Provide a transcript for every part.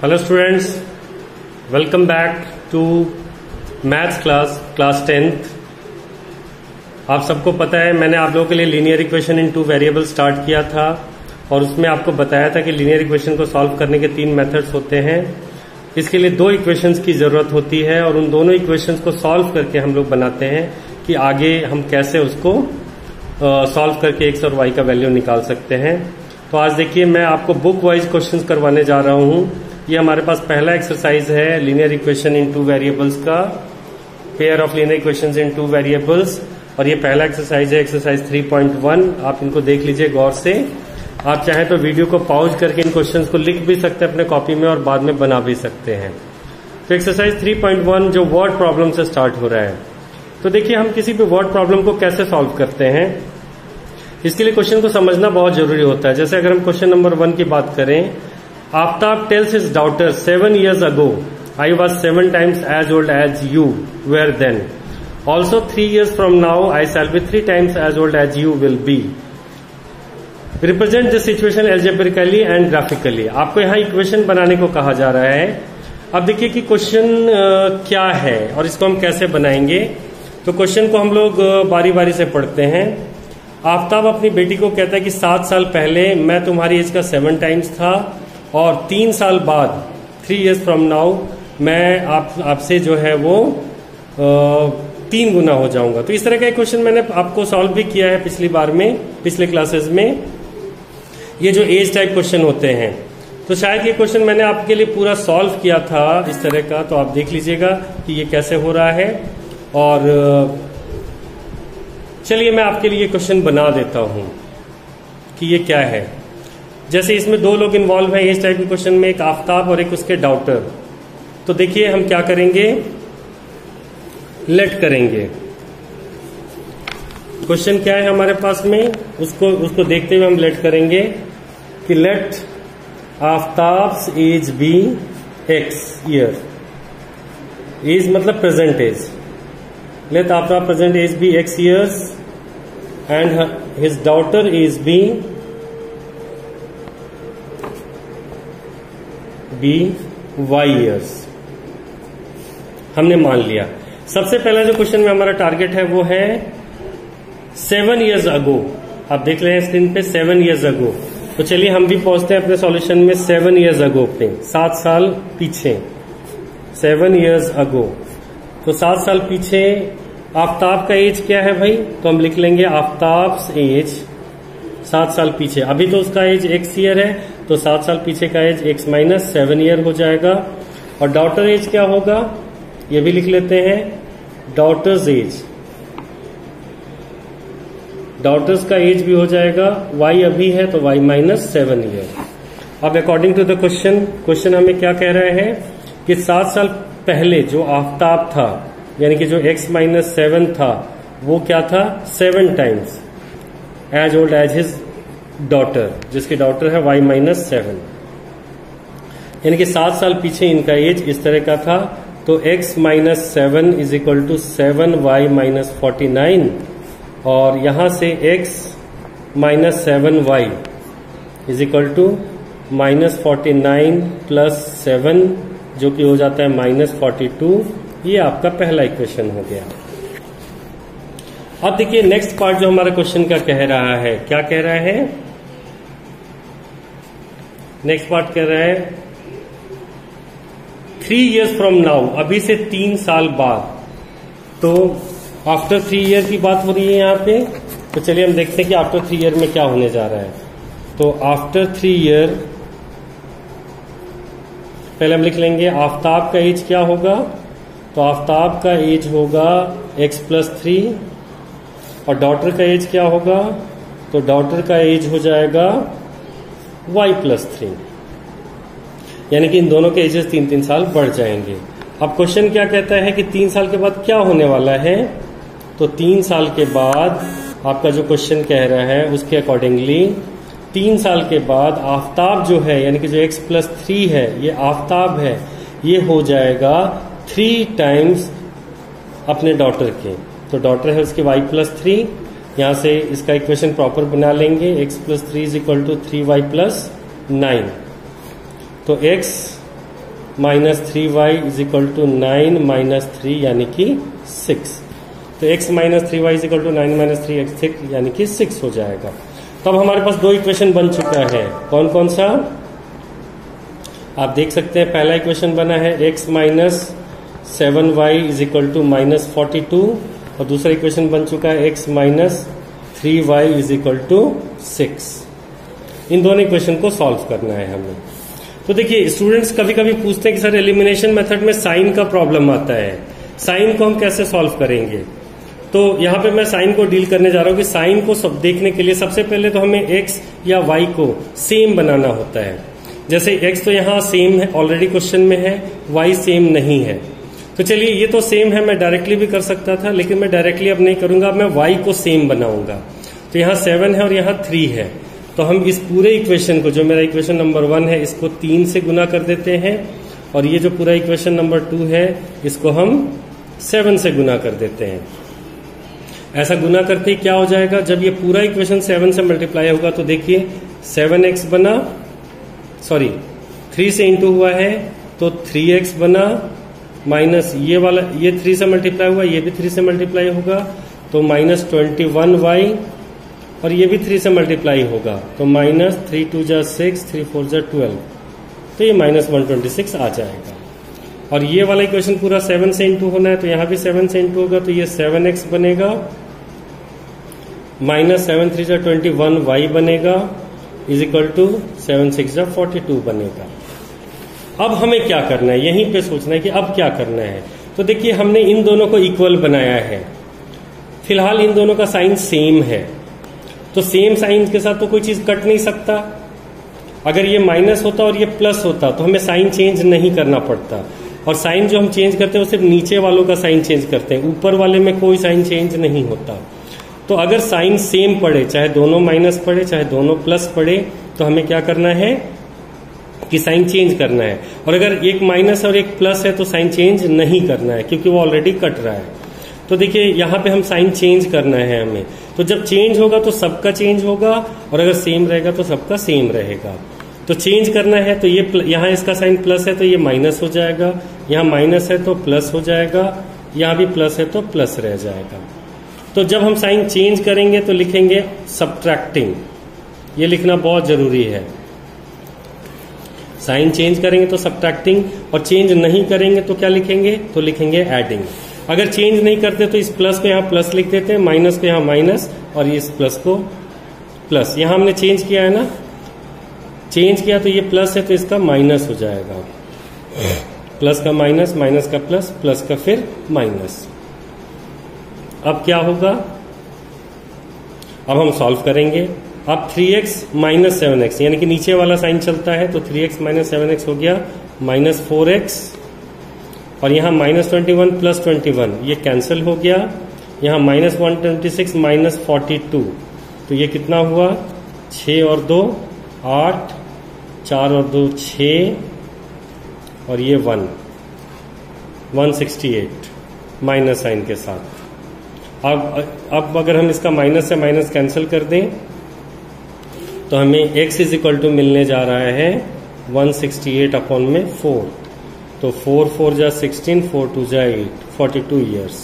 Hello students, welcome back to maths class 10th। आप सबको पता है मैंने आप लोगों के लिए linear equation in two variable start किया था और उसमें आपको बताया था कि लीनियर इक्वेशन को सॉल्व करने के 3 मेथड्स होते हैं। इसके लिए 2 इक्वेशंस की जरूरत होती है और उन दोनों इक्वेशंस को सॉल्व करके हम लोग बनाते हैं कि आगे हम कैसे उसको सॉल्व करके एक्स और वाई का वैल्यू निकाल सकते हैं। तो आज देखिए मैं आपको बुक वाइज क्वेश्चंस करवाने जा रहा हूं। ये हमारे पास पहला एक्सरसाइज है linear equation in two variables का, pair of linear equations in two variables, और ये पहला एक्सरसाइज है एक्सरसाइज 3.1। आप इनको देख लीजिए गौर से। आप चाहें तो वीडियो को पॉज करके इन क्वेश्चंस को लिख भी सकते हैं अपने कॉपी में और बाद में बना भी सकते हैं। तो एक्सरसाइज 3.1 जो वर्ड प्रॉब्लम से स्टार्ट हो रहा है। तो देखिए हम किसी भी वर्ड प्रॉब्लम को कैसे सॉल्व करते हैं, इसके लिए क्वेश्चन को समझना बहुत जरूरी होता है। जैसे अगर हम क्वेश्चन नंबर 1 की बात करें, Aftab tales his daughter 7 years ago I was 7 times as old as you were then. Also 3 years from now I shall be 3 times as old as you will be. Represent this situation algebraically and graphically. आपको यहाँ equation बनाने को कहा जा रहा है। अब देखिए कि क्वेश्चन क्या है और इसको हम कैसे बनाएंगे। तो क्वेश्चन को हम लोग बारी बारी से पढ़ते हैं। आफ्ताब अपनी बेटी को कहता है कि 7 साल पहले मैं तुम्हारी एज का 7 टाइम्स था और 3 साल बाद 3 years फ्रॉम नाउ मैं आपसे जो है वो 3 गुना हो जाऊंगा। तो इस तरह का क्वेश्चन मैंने आपको सॉल्व भी किया है पिछले क्लासेस में। ये जो एज टाइप क्वेश्चन होते हैं, तो शायद ये क्वेश्चन मैंने आपके लिए पूरा सॉल्व किया था इस तरह का। तो आप देख लीजिएगा कि ये कैसे हो रहा है। और चलिए मैं आपके लिए क्वेश्चन बना देता हूं कि ये क्या है। जैसे इसमें 2 लोग इन्वॉल्व हैं इस टाइप के क्वेश्चन में, एक आफ्ताब और एक उसके डॉटर। तो देखिए हम क्या करेंगे, लेट करेंगे। क्वेश्चन क्या है हमारे पास में, उसको देखते हुए हम लेट करेंगे कि let Aftab's age be x year. Age मतलब present age. Let Aftab present age be x years and his daughter age be y years. हमने मान लिया। सबसे पहला जो क्वेश्चन में हमारा टारगेट है वो है 7 years ago। आप देख रहे हैं स्क्रीन पे 7 years ago। तो चलिए हम भी पहुंचते हैं अपने सॉल्यूशन में 7 years ago पे, 7 साल पीछे। 7 years ago, तो 7 साल पीछे आफ्ताब का एज क्या है भाई, तो हम लिख लेंगे आफ्ताब्स एज 7 साल पीछे। अभी तो उसका एज x ईयर है, तो 7 साल पीछे का एज x माइनस 7 ईयर हो जाएगा। और डॉटर एज क्या होगा, ये भी लिख लेते हैं, डॉटर्स एज। डॉटर्स का एज भी हो जाएगा, y अभी है तो y माइनस 7 ईयर। अब अकॉर्डिंग टू द क्वेश्चन हमें क्या कह रहा है कि 7 साल पहले जो आफ्ताब था, यानी कि जो x माइनस 7 था, वो क्या था 7 times as old as his daughter, जिसकी डॉटर है y माइनस 7। यानी कि 7 साल पीछे इनका एज इस तरह का था। तो x minus 7 is equal to 7y minus 49, और यहां से x minus 7y is equal to minus 49 plus 7, जो कि हो जाता है माइनस 42। ये आपका पहला इक्वेशन हो गया। अब देखिए नेक्स्ट पार्ट जो हमारा क्वेश्चन का कह रहा है, क्या कह रहा है, नेक्स्ट पार्ट कह रहा है 3 years फ्रॉम नाउ, अभी से 3 साल बाद। तो आफ्टर 3 year की बात हो रही है यहाँ पे। तो चलिए हम देखते हैं कि आफ्टर 3 year में क्या होने जा रहा है। तो आफ्टर 3 year पहले हम लिख लेंगे आफ्ताब का एज क्या होगा। तो आफ्ताब का एज होगा x प्लस 3, और डॉटर का एज क्या होगा, तो डॉटर का एज हो जाएगा y प्लस 3। यानी कि इन दोनों के एजेस 3-3 साल बढ़ जाएंगे। अब क्वेश्चन क्या कहता है कि 3 साल के बाद क्या होने वाला है। तो 3 साल के बाद आपका जो क्वेश्चन कह रहा है उसके अकॉर्डिंगली 3 साल के बाद आफ्ताब जो है, यानी कि जो x प्लस 3 है, ये आफ्ताब है, ये हो जाएगा 3 टाइम्स अपने डॉटर के। तो डॉटर है उसकी y प्लस 3, यहां से इसका इक्वेशन प्रॉपर बना लेंगे, x plus 3 is equal to 3y plus 9। तो x minus 3y is equal to 9 minus 3 यानी कि 6। तो x minus 3y is equal to 9 minus 3 6 यानी कि 6 हो जाएगा। तो अब हमारे पास दो इक्वेशन बन चुका है। कौन कौन सा आप देख सकते हैं। पहला इक्वेशन बना है x minus 7y is equal to minus 42 और दूसरा इक्वेशन बन चुका है x minus 3y is equal to 6। इन दोनों इक्वेशन को सॉल्व करना है हमें। तो देखिए स्टूडेंट्स कभी कभी पूछते हैं कि सर एलिमिनेशन मेथड में साइन का प्रॉब्लम आता है, साइन को हम कैसे सॉल्व करेंगे। तो यहाँ पे मैं साइन को डील करने जा रहा हूँ कि साइन को सब देखने के लिए सबसे पहले तो हमें x या y को सेम बनाना होता है। जैसे x तो यहाँ सेम है, ऑलरेडी क्वेश्चन में है, y सेम नहीं है। तो चलिए ये तो सेम है, मैं डायरेक्टली भी कर सकता था, लेकिन मैं डायरेक्टली अब नहीं करूंगा, मैं y को सेम बनाऊंगा। तो यहाँ 7 है और यहाँ 3 है। तो हम इस पूरे इक्वेशन को, जो मेरा इक्वेशन नंबर 1 है, इसको 3 से गुना कर देते हैं और ये जो पूरा इक्वेशन नंबर 2 है इसको हम 7 से गुना कर देते हैं। ऐसा गुना करते ही क्या हो जाएगा, जब ये पूरा इक्वेशन 7 से मल्टीप्लाई होगा तो देखिए 7x बना, सॉरी 3 से इंटू हुआ है तो 3x बना, माइनस ये वाला, ये 3 से मल्टीप्लाई हुआ, ये भी 3 से मल्टीप्लाई होगा तो माइनस 21y और ये भी 3 से मल्टीप्लाई होगा तो माइनस 3 2 जा 6 3 4 जा 12, तो ये माइनस 126 आ जाएगा। और ये वाला इक्वेशन पूरा 7 से इंटू होना है तो यहाँ भी 7 से इंटू होगा तो ये 7x बनेगा, माइनस 7 3 जा 21y बनेगा इज इक्वल टू 7 6 जा 42 बनेगा। अब हमें क्या करना है, यहीं पे सोचना है कि अब क्या करना है। तो देखिए हमने इन दोनों को इक्वल बनाया है, फिलहाल इन दोनों का साइन सेम है, तो सेम साइन के साथ तो कोई चीज कट नहीं सकता। अगर ये माइनस होता और ये प्लस होता तो हमें साइन चेंज नहीं करना पड़ता, और साइन जो हम चेंज करते हैं वो सिर्फ नीचे वालों का साइन चेंज करते हैं, ऊपर वाले में कोई साइन चेंज नहीं होता। तो अगर साइन सेम पड़े, चाहे दोनों माइनस पड़े चाहे दोनों प्लस पड़े, तो हमें क्या करना है कि साइन चेंज करना है। और अगर एक माइनस और एक प्लस है तो साइन चेंज नहीं करना है क्योंकि वो ऑलरेडी कट रहा है। तो देखिए यहाँ पे हम साइन चेंज करना है हमें, तो जब चेंज होगा तो सबका चेंज होगा और अगर सेम रहेगा तो सबका सेम रहेगा। तो चेंज करना है तो ये यहाँ इसका साइन प्लस है तो ये माइनस हो जाएगा, यहाँ माइनस है तो प्लस हो जाएगा, यहाँ भी प्लस है तो प्लस रह जाएगा। तो जब हम साइन चेंज करेंगे तो लिखेंगे सब्ट्रैक्टिंग, ये लिखना बहुत जरूरी है। साइन चेंज करेंगे तो सब्ट्रैक्टिंग, और चेंज नहीं करेंगे तो क्या लिखेंगे, तो लिखेंगे एडिंग। अगर चेंज नहीं करते तो इस प्लस को यहाँ प्लस लिख देते हैं, माइनस को यहाँ माइनस और इस प्लस को प्लस। यहाँ हमने चेंज किया है ना, चेंज किया तो ये प्लस है तो इसका माइनस हो जाएगा, प्लस का माइनस, माइनस का प्लस, प्लस का फिर माइनस। अब क्या होगा, अब हम सॉल्व करेंगे। अब 3x माइनस 7x यानी कि नीचे वाला साइन चलता है तो 3x माइनस 7x हो गया माइनस 4x, और यहाँ माइनस 21 प्लस 21 ये कैंसिल हो गया, यहाँ माइनस 126 माइनस 42, तो ये कितना हुआ 6 और 2 8, 4 और 2 6 और ये 1 168 माइनस साइन के साथ। अब अगर हम इसका माइनस से माइनस कैंसिल कर दें तो हमें x इज इक्वल टू मिलने जा रहा है 168 अपॉन में 4, तो 4 4 जा 16 4 2 जा 8 42 ईयर्स।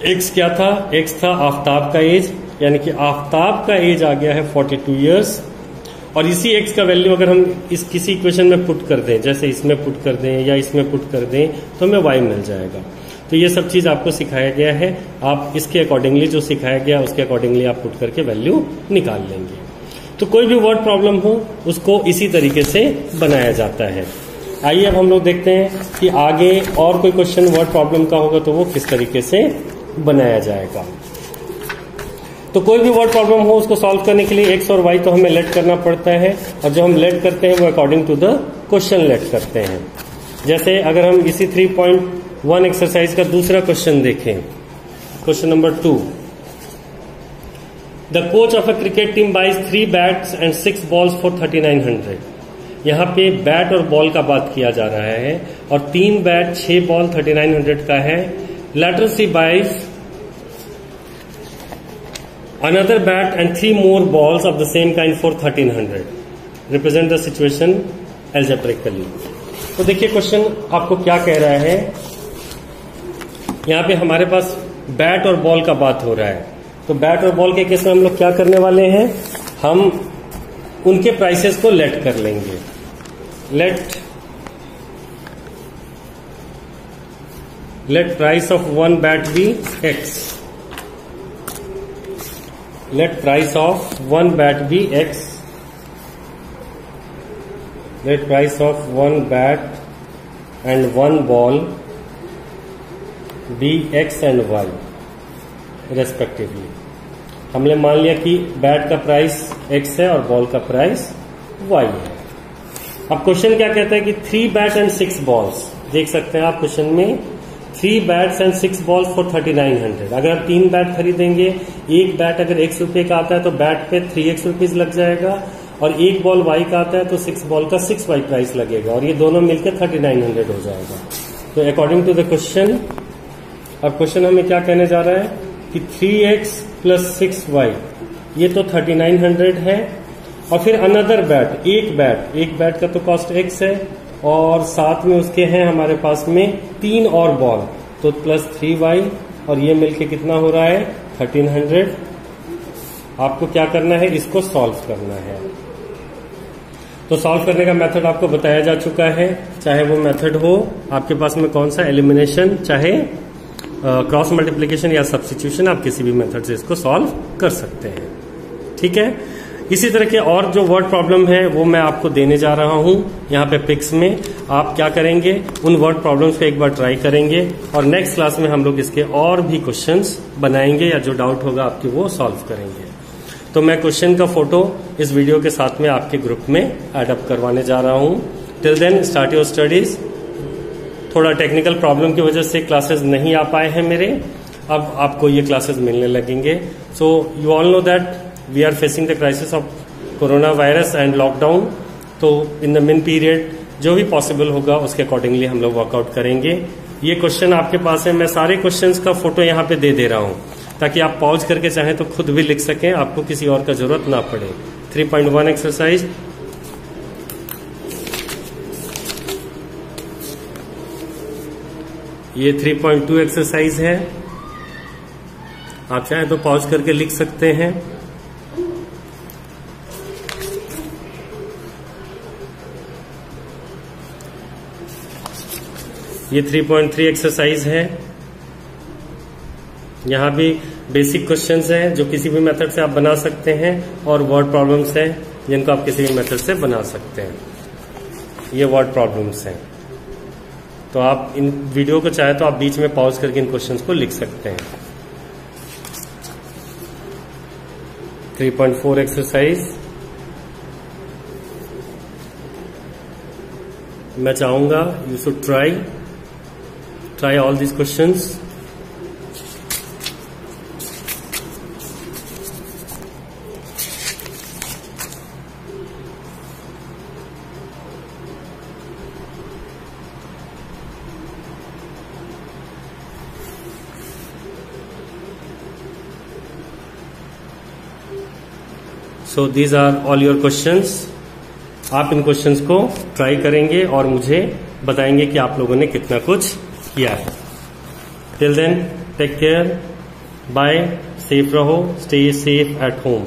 x क्या था, x था आफ्ताब का एज, यानी कि आफ्ताब का एज आ गया है 42 ईयर्स। और इसी x का वैल्यू अगर हम इस किसी इक्वेशन में पुट कर दें, जैसे इसमें पुट कर दें या इसमें पुट कर दें, तो हमें y मिल जाएगा। तो ये सब चीज आपको सिखाया गया है, आप इसके अकॉर्डिंगली जो सिखाया गया उसके अकॉर्डिंगली आप पुट करके वैल्यू निकाल लेंगे। तो कोई भी वर्ड प्रॉब्लम हो उसको इसी तरीके से बनाया जाता है। आइए अब हम लोग देखते हैं कि आगे और कोई क्वेश्चन वर्ड प्रॉब्लम का होगा तो वो किस तरीके से बनाया जाएगा। तो कोई भी वर्ड प्रॉब्लम हो उसको सॉल्व करने के लिए x और y तो हमें लेट करना पड़ता है, और जो हम लेट करते हैं वो according to the question let करते हैं। जैसे अगर हम इसी 3.1 एक्सरसाइज का दूसरा क्वेश्चन देखें, question number 2, the coach of a cricket team buys 3 bats and 6 balls for 3900। यहाँ पे बैट और बॉल का बात किया जा रहा है, और 3 बैट 6 बॉल 3900 का है। Later she buys another bat and 3 more balls of the same kind for 1300. Represent the situation algebraically. तो देखिए क्वेश्चन आपको क्या कह रहा है, यहाँ पे हमारे पास बैट और बॉल का बात हो रहा है। तो बैट और बॉल के केस में हम लोग क्या करने वाले हैं, हम उनके प्राइसेस को लेट कर लेंगे। Let price of one bat be X. Let price of one bat be X. Let price of one bat and one ball be x and y respectively। हमने मान लिया कि बैट का प्राइस x है और ball का price y है। अब क्वेश्चन क्या कहता है कि 3 बैट एंड 6 बॉल्स, देख सकते हैं आप क्वेश्चन में 3 बैट्स एंड 6 बॉल्स फॉर 3900। अगर आप 3 बैट खरीदेंगे, एक बैट अगर x रुपए का आता है तो बैट पे 3x रुपीज लग जाएगा, और एक बॉल y का आता है तो 6 बॉल का 6y प्राइस लगेगा, और ये दोनों मिलकर 3900 हो जाएगा। तो अकॉर्डिंग टू द क्वेश्चन, अब क्वेश्चन हमें क्या कहने जा रहा है कि 3x प्लस 6y ये तो 3900 है, और फिर अनदर बैट, एक बैट का तो कॉस्ट x है, और साथ में उसके हैं हमारे पास में 3 और बॉल, तो प्लस 3y, और ये मिलके कितना हो रहा है 1300। आपको क्या करना है, इसको सॉल्व करना है। तो सॉल्व करने का मेथड आपको बताया जा चुका है, चाहे वो मेथड हो आपके पास में कौन सा, एलिमिनेशन, चाहे क्रॉस मल्टीप्लिकेशन या सब्स्टिट्यूशन, आप किसी भी मेथड से इसको सॉल्व कर सकते हैं। ठीक है, इसी तरह के और जो वर्ड प्रॉब्लम है वो मैं आपको देने जा रहा हूं यहाँ पे पिक्स में। आप क्या करेंगे, उन वर्ड प्रॉब्लम्स को एक बार ट्राई करेंगे, और नेक्स्ट क्लास में हम लोग इसके और भी क्वेश्चंस बनाएंगे, या जो डाउट होगा आपके वो सॉल्व करेंगे। तो मैं क्वेश्चन का फोटो इस वीडियो के साथ में आपके ग्रुप में ऐड अप करवाने जा रहा हूं। Till then start your studies. थोड़ा टेक्निकल प्रॉब्लम की वजह से क्लासेस नहीं आ पाए हैं मेरे, अब आपको ये क्लासेस मिलने लगेंगे। So you all know that we are facing the crisis of corona virus and lockdown. तो इन द मिन पीरियड जो भी पॉसिबल होगा उसके अकॉर्डिंगली हम लोग वर्कआउट करेंगे। ये क्वेश्चन आपके पास है, मैं सारे क्वेश्चंस का फोटो यहाँ पे दे रहा हूँ ताकि आप पॉज करके चाहें तो खुद भी लिख सकें, आपको किसी और का जरूरत ना पड़े। 3.1 एक्सरसाइज, ये 3.2 एक्सरसाइज है, आप चाहें तो पॉज करके लिख सकते हैं। ये 3.3 एक्सरसाइज है, यहाँ भी बेसिक क्वेश्चंस हैं जो किसी भी मेथड से आप बना सकते हैं, और वर्ड प्रॉब्लम्स हैं जिनको आप किसी भी मेथड से बना सकते हैं। ये वर्ड प्रॉब्लम्स हैं, तो आप इन वीडियो को चाहे तो आप बीच में पॉज करके इन क्वेश्चंस को लिख सकते हैं। 3.4 एक्सरसाइज, मैं चाहूंगा you should try all this questions. So these are all your questions. आप इन क्वेश्चंस को ट्राई करेंगे और मुझे बताएंगे कि आप लोगों ने कितना कुछ किया है। Till then take care, bye, safe रहो, स्टे सेफ एट होम।